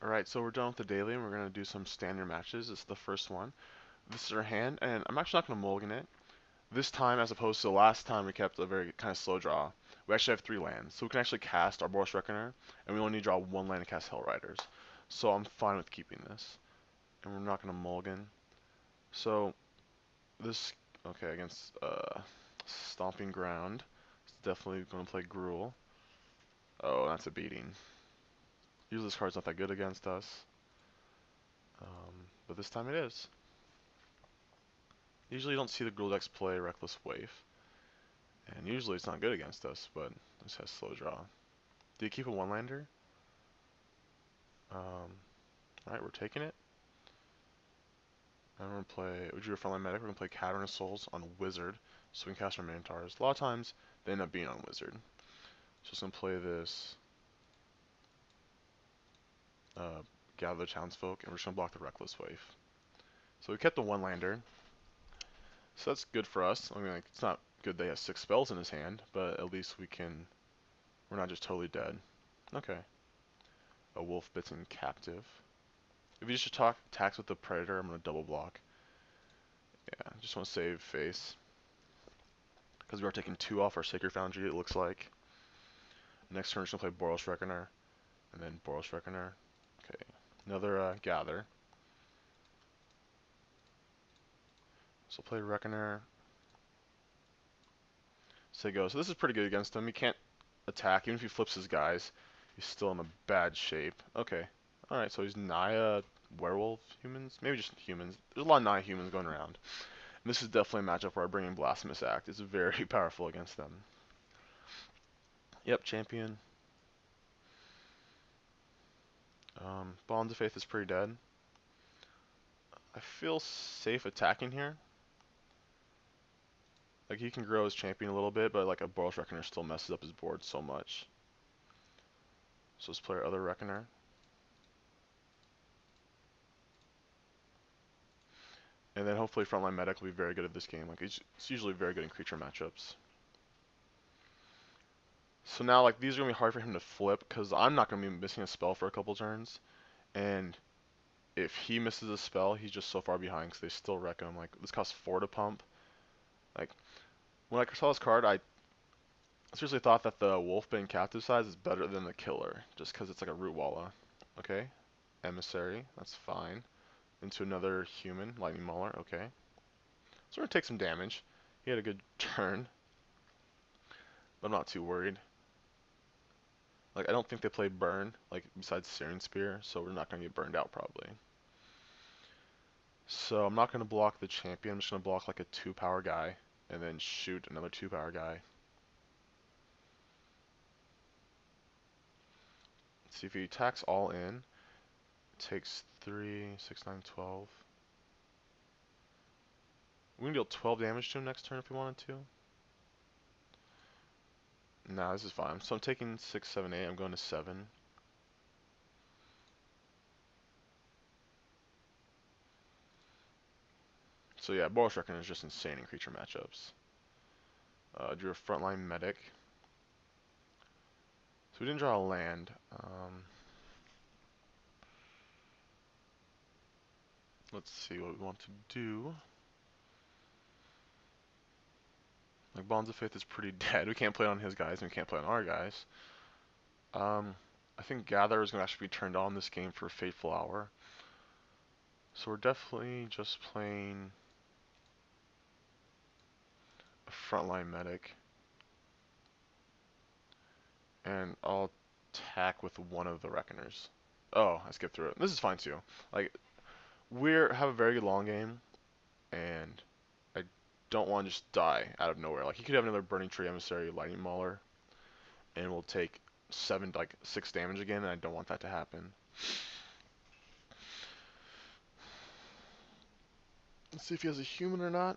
Alright, so we're done with the daily and we're going to do some standard matches. This is the first one. This is our hand, and I'm actually not going to mulligan it. This time, as opposed to the last time we kept a very kind of slow draw, we actually have 3 lands. So we can actually cast our Boros Reckoner, and we only need to draw 1 land to cast Hell Riders. So I'm fine with keeping this. And we're not going to mulligan. So, this, okay, against Stomping Ground, it's definitely going to play Gruul. Oh, that's a beating. Usually this card's not that good against us. But this time it is. Usually you don't see the Gruul decks play Reckless Waif. And usually it's not good against us, but this has slow draw. Do you keep a one-lander? Alright, we're taking it. And we're going to play, we drew a frontline medic, we're going to play Cavern of Souls on Wizard, so we can cast our Minotaurs. A lot of times, they end up being on Wizard. So just going to play this Gather the Townsfolk, and we're just going to block the Reckless Waif. So we kept the one-lander, so that's good for us. I mean, like, it's not good that he has 6 spells in his hand, but at least we're not just totally dead. Okay. A Wolf Bitten Captive. If you just attacks with the Predator, I'm going to double block. Yeah, just want to save face. Because we are taking 2 off our Sacred Foundry, it looks like. Next turn, we're just going to play Boros Reckoner. And then Boros Reckoner. Okay, another Gather. So play Reckoner. Go. So this is pretty good against him. He can't attack. Even if he flips his guys, he's still in a bad shape. Okay. Alright, so he's Naya werewolf humans? Maybe just humans. There's a lot of Naya humans going around. And this is definitely a matchup where I bring in Blasphemous Act. It's very powerful against them. Yep, champion. Bonds of Faith is pretty dead. I feel safe attacking here. Like, he can grow his champion a little bit, but like a Boros Reckoner still messes up his board so much. So let's play our other Reckoner. And then hopefully Frontline Medic will be very good at this game. Like, it's usually very good in creature matchups. So now, like, these are going to be hard for him to flip, because I'm not going to be missing a spell for a couple turns. And if he misses a spell, he's just so far behind, because they still wreck him. Like, this costs 4 to pump. Like, when I saw this card, I seriously thought that the Wolfbane Captive size is better than the Killer, just because it's like a Root Walla. Okay, Emissary, that's fine. Into another human, Lightning Mauler, okay. So we're going to take some damage. He had a good turn, but I'm not too worried. Like, I don't think they play Burn, like, besides Searing Spear, so we're not going to get burned out, probably. So I'm not going to block the champion, I'm just going to block, like, a 2-power guy, and then shoot another 2-power guy. Let's see if he attacks all in. Takes 3, 6, 9, 12. We can deal 12 damage to him next turn if we wanted to. Nah, this is fine. So I'm taking 6, 7, 8. I'm going to 7. So yeah, Boros Reckoner is just insane in creature matchups. Drew a frontline medic. So we didn't draw a land. Let's see what we want to do. Like, Bonds of Faith is pretty dead. We can't play on his guys, and we can't play on our guys. I think Gather is going to actually be turned on this game for Fateful Hour. So we're definitely just playing a frontline medic. And I'll attack with one of the Reckoners. Oh, I skipped through it. This is fine too. Like, we have a very good long game, and I don't want to just die out of nowhere. Like, he could have another Burning Tree Emissary Lightning Mauler, and we'll take 6 damage again, and I don't want that to happen. Let's see if he has a human or not.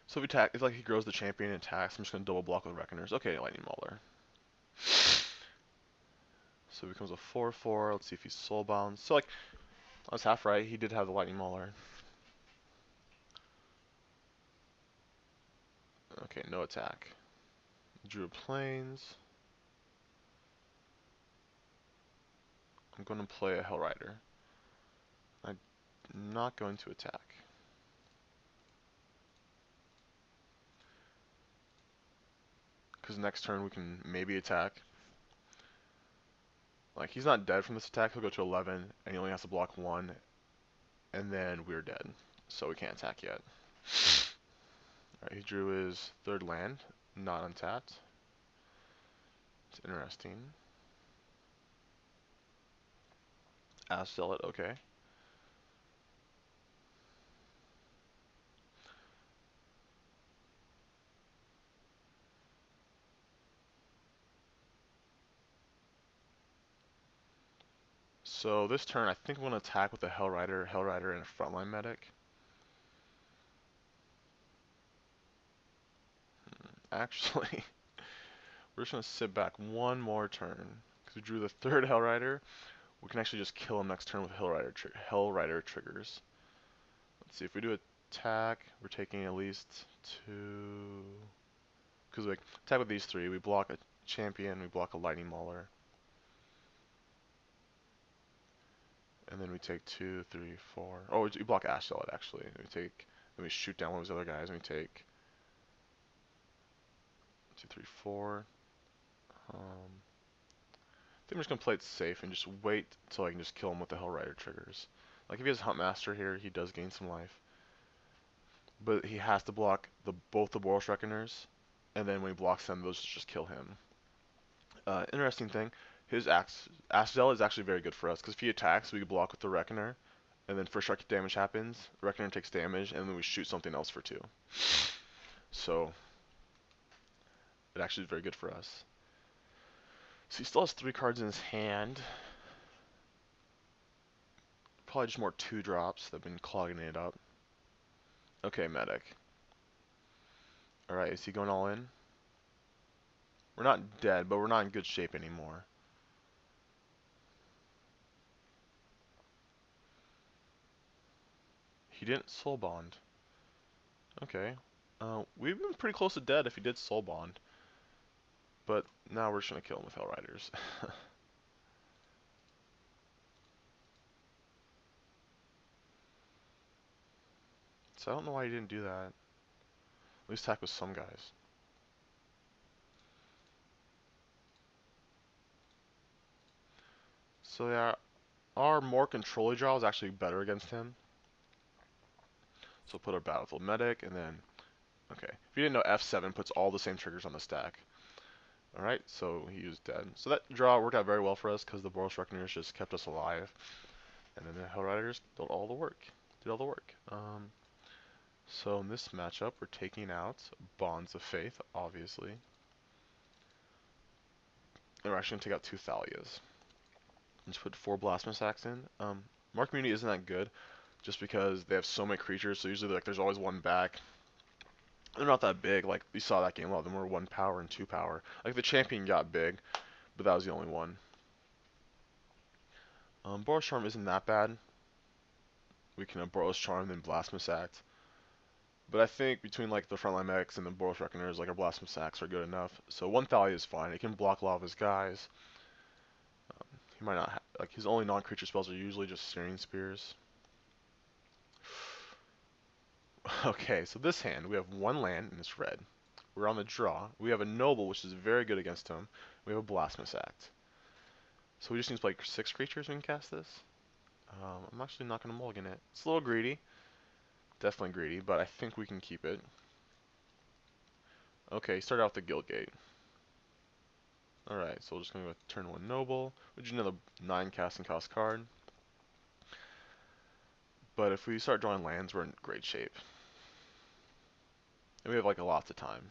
So if he attack, it's like he grows the champion and attacks. I'm just gonna double block with Reckoners. Okay, Lightning Mauler. So it becomes a 4/4. Let's see if he's soulbound. So like, I was half right. He did have the Lightning Mauler. Okay, no attack. Drew Plains. I'm going to play a Hell Rider. I'm not going to attack. Because next turn we can maybe attack. Like, he's not dead from this attack, he'll go to 11, and he only has to block 1, and then we're dead. So we can't attack yet. Alright, he drew his third land, not untapped. It's interesting. Sell it, okay. So this turn, I think I'm going to attack with a Hell Rider, and a Frontline Medic. Actually, we're just going to sit back one more turn. Because we drew the third Hell Rider. We can actually just kill him next turn with Hell Rider triggers. Let's see, if we do attack, we're taking at least 2... Because we attack with these 3, we block a champion, we block a Lightning Mauler. And then we take 2, 3, 4... Oh, we block Ash Zealot, actually. Then we shoot down one of those other guys, and we take 2, 3, 4. I think I'm just going to play it safe and just wait until I can just kill him with the Hell Rider triggers. Like, if he has Huntmaster here, he does gain some life. But he has to block both the Boros Reckoners, and then when he blocks them, those just kill him. Interesting thing, his Ash Zealot is actually very good for us, because if he attacks, we can block with the Reckoner, and then first strike damage happens, the Reckoner takes damage, and then we shoot something else for 2. So, it actually is very good for us. So he still has 3 cards in his hand. Probably just more 2-drops that have been clogging it up. Okay, Medic. Alright, is he going all in? We're not dead, but we're not in good shape anymore. He didn't Soul Bond. Okay. We've been pretty close to dead if he did Soul Bond. But now we're just going to kill him with Hell Riders. So I don't know why he didn't do that. At least attack with some guys. So yeah, our more control draw is actually better against him. So put our Battlefield Medic, and then... Okay, if you didn't know, F7 puts all the same triggers on the stack. Alright, so he was dead. So that draw worked out very well for us, because the Boros Reckoners just kept us alive. And then the Hell Riders did all the work. So in this matchup, we're taking out Bonds of Faith, obviously. And we're actually going to take out 2 Thalias. Just put 4 Blasphemous in. Mark Community isn't that good, just because they have so many creatures, so usually like there's always one back. They're not that big, like you saw that game, a lot of them were 1 power and 2 power. Like the champion got big, but that was the only one. Boros Charm isn't that bad. We can Boros Charm and Blasphemous Act. But I think between like the Frontline Medics and the Boros Reckoners, like our Blasphemous Acts are good enough. So 1 Thalia is fine, it can block a lot of his guys. He might not like his only non-creature spells are usually just Searing Spears. Okay, so this hand, we have 1 land and it's red. We're on the draw. We have a Noble, which is very good against him. We have a Blasphemous Act. So we just need to play 6 creatures we can cast this. I'm actually not going to mulligan it. It's a little greedy. Definitely greedy, but I think we can keep it. Okay, start out with the Guildgate. Alright, so we're just going to go turn 1 Noble, which is another 9 casting cost card. But if we start drawing lands, we're in great shape. And we have like a lot of time.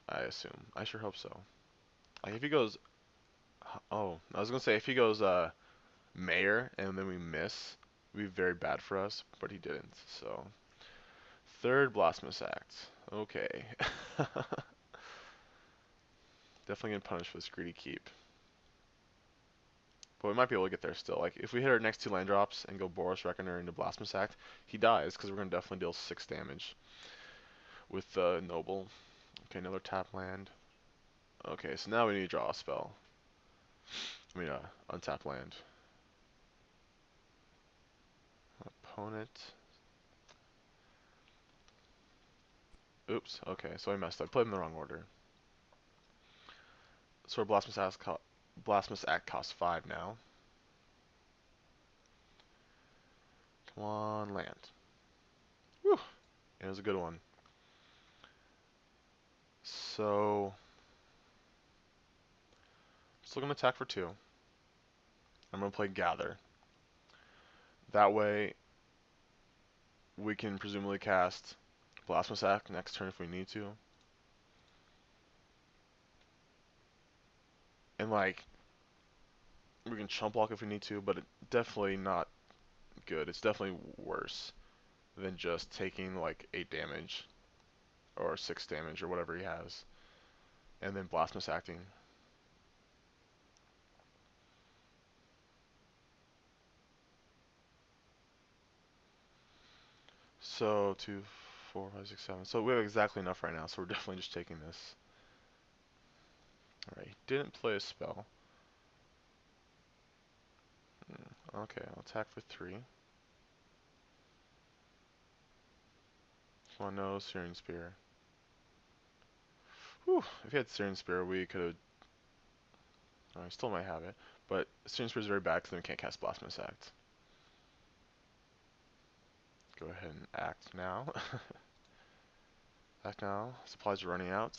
I assume. I sure hope so. Like if he goes... Oh, I was going to say if he goes Mayor and then we miss, it would be very bad for us, but he didn't, so... Third Blasphemous Act. Okay. Definitely getting punished for this greedy keep. But we might be able to get there still. Like, if we hit our next 2 land drops and go Boros Reckoner into Blasphemous Act, he dies, because we're going to definitely deal 6 damage with Noble. Okay, another tap land. Okay, so now we need to draw a spell. I mean, untap land. Opponent. Oops. Okay, so I messed up. I played in the wrong order. So our Blasphemous Act costs 5 now. Come on, land. Whew. It was a good one. So, still gonna attack for 2. I'm gonna play Gather. That way, we can presumably cast Blasphemous Act next turn if we need to. And like, we can chump block if we need to, but it's definitely not good. It's definitely worse than just taking like 8 damage or 6 damage or whatever he has, and then Blasphemous Acting. So 2, 4, 5, 6, 7. So we have exactly enough right now. So we're definitely just taking this. All right, he didn't play a spell. Okay, I'll attack for 3. So no Searing Spear. Whew, if he had Searing Spear, we could have. Oh, I still might have it, but Searing Spear is very bad because then we can't cast Blasphemous Act. Go ahead and act now. Act now. Supplies are running out.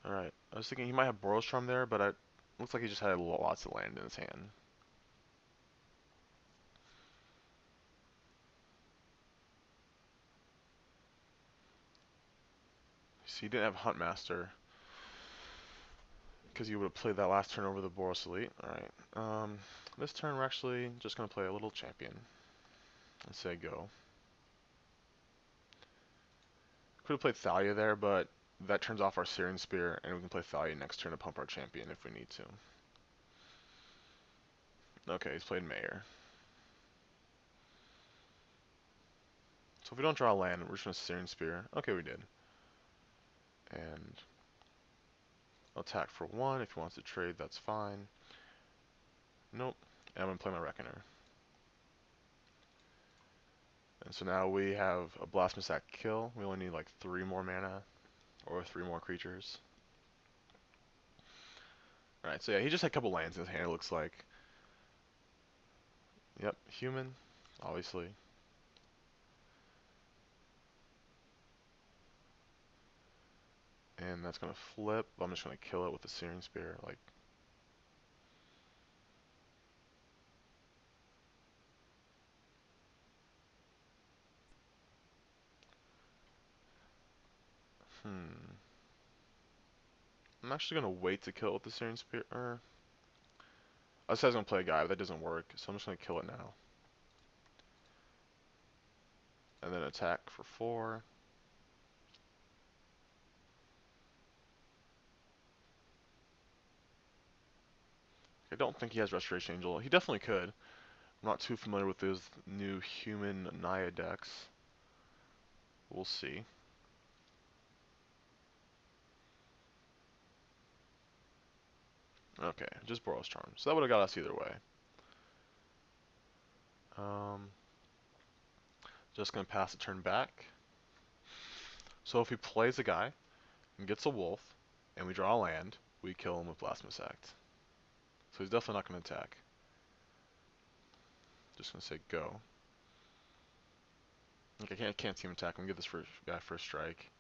Alright, I was thinking he might have Boros Charm there, but it looks like he just had lots of land in his hand. See, he didn't have Huntmaster, because he would have played that last turn over the Boros Elite. Alright, this turn we're actually just going to play a little champion. And say go. Could have played Thalia there, but that turns off our Searing Spear, and we can play Thalia next turn to pump our champion if we need to. Okay, he's played Mayor. So if we don't draw a land, we're just going to Searing Spear. Okay, we did. And I'll attack for 1. If he wants to trade, that's fine. Nope. And I'm going to play my Reckoner. And so now we have a Blasphemous Act kill. We only need like 3 more mana, or 3 more creatures. Alright, so yeah, he just had a couple lands in his hand, it looks like. Yep, human, obviously. And that's going to flip. I'm just going to kill it with the Searing Spear. Like, I'm actually going to wait to kill it with the Searing Spear. I said I was going to play a guy, but that doesn't work. So I'm just going to kill it now. And then attack for 4. I don't think he has Restoration Angel. He definitely could. I'm not too familiar with those new human Naya decks. We'll see. Okay, just Boros Charm. So that would have got us either way. Just going to pass the turn back. So if he plays a guy and gets a wolf, and we draw a land, we kill him with Blasphemous Act. So he's definitely not going to attack. Just going to say go. Like I can't see him attack. I'm going to give this guy first strike.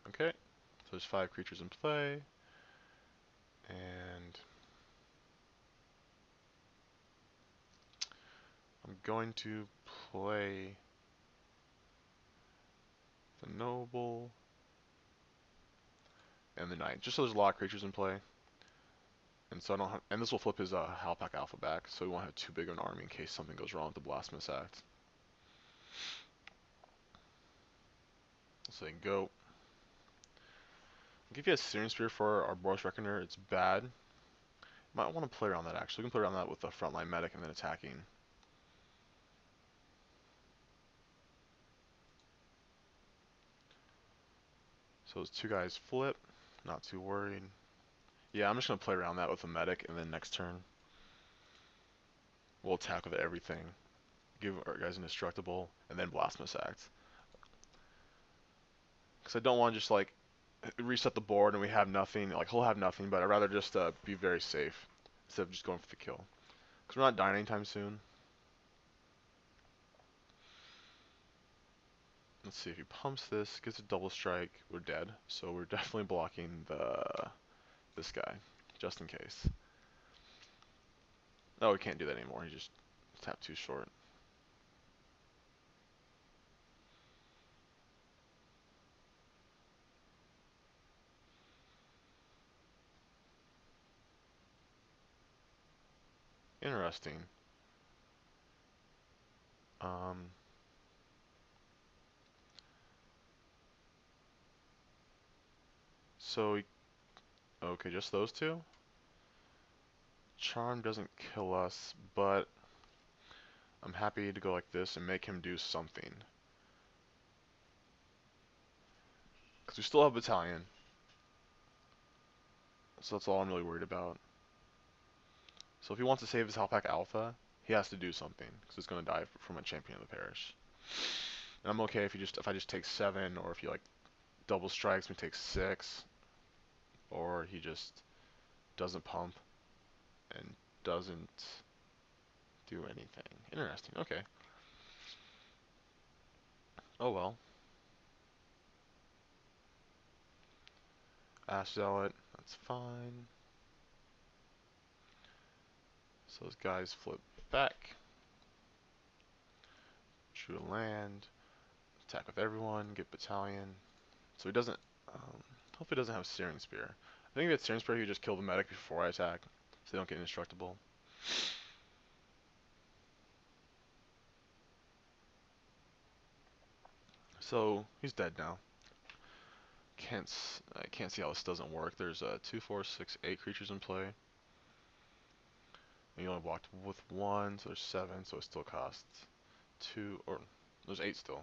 Okay, so there's 5 creatures in play. And I'm going to play the Noble and the Knight, just so there's a lot of creatures in play. And so I don't have, and this will flip his Halpak Alpha back, so we won't have too big of an army in case something goes wrong with the Blasphemous Act. So they go. If you have Searing Spear for our Boros Reckoner, it's bad. Might want to play around that actually. We can play around that with the frontline medic and then attacking. So those two guys flip. Not too worried. Yeah, I'm just gonna play around that with a medic, and then next turn we'll attack with everything. Give our guys an indestructible, and then Blasphemous Act. Because I don't want to just like reset the board and we have nothing. Like he'll have nothing, but I'd rather just be very safe instead of just going for the kill. Because we're not dying anytime soon. Let's see, if he pumps this, gets a double strike, we're dead. So we're definitely blocking this guy, just in case. Oh, we can't do that anymore. He just tapped too short. Interesting. Um, so okay, just those two. Charm doesn't kill us, but I'm happy to go like this and make him do something. Because we still have Battalion. So that's all I'm really worried about. So if he wants to save his Halpack Alpha, he has to do something. Because it's going to die from a Champion of the Parish. And I'm okay if I just take 7, or if he like double strikes me, takes 6. Or he just doesn't pump and doesn't do anything. Interesting, okay. Oh well. Ash Zealot, that's fine. So those guys flip back. Shoot a land. Attack with everyone. Get Battalion. So he doesn't. Hope he doesn't have Searing Spear. I think if he had Searing Spear, he would just kill the medic before I attack, so they don't get indestructible. So he's dead now. I can't see how this doesn't work. There's 2, 4, 6, 8 creatures in play. And you only blocked with 1, so there's 7, so it still costs 2, or there's 8 still.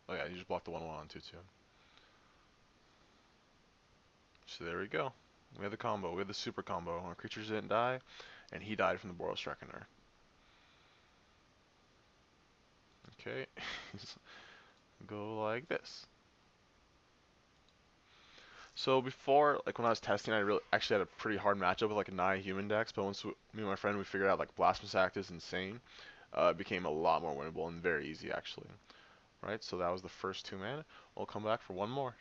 Oh yeah, you just blocked the 1/1 on 2/2. So there we go. We have the combo. We have the super combo. Our creatures didn't die, and he died from the Boros Reckoner. Okay, go like this. So before, like when I was testing, I really actually had a pretty hard matchup with like a Nigh human decks, but once me and my friend we figured out like Blasphemous Act is insane, it became a lot more winnable and very easy actually. Right, so that was the first 2 mana. We'll come back for one more.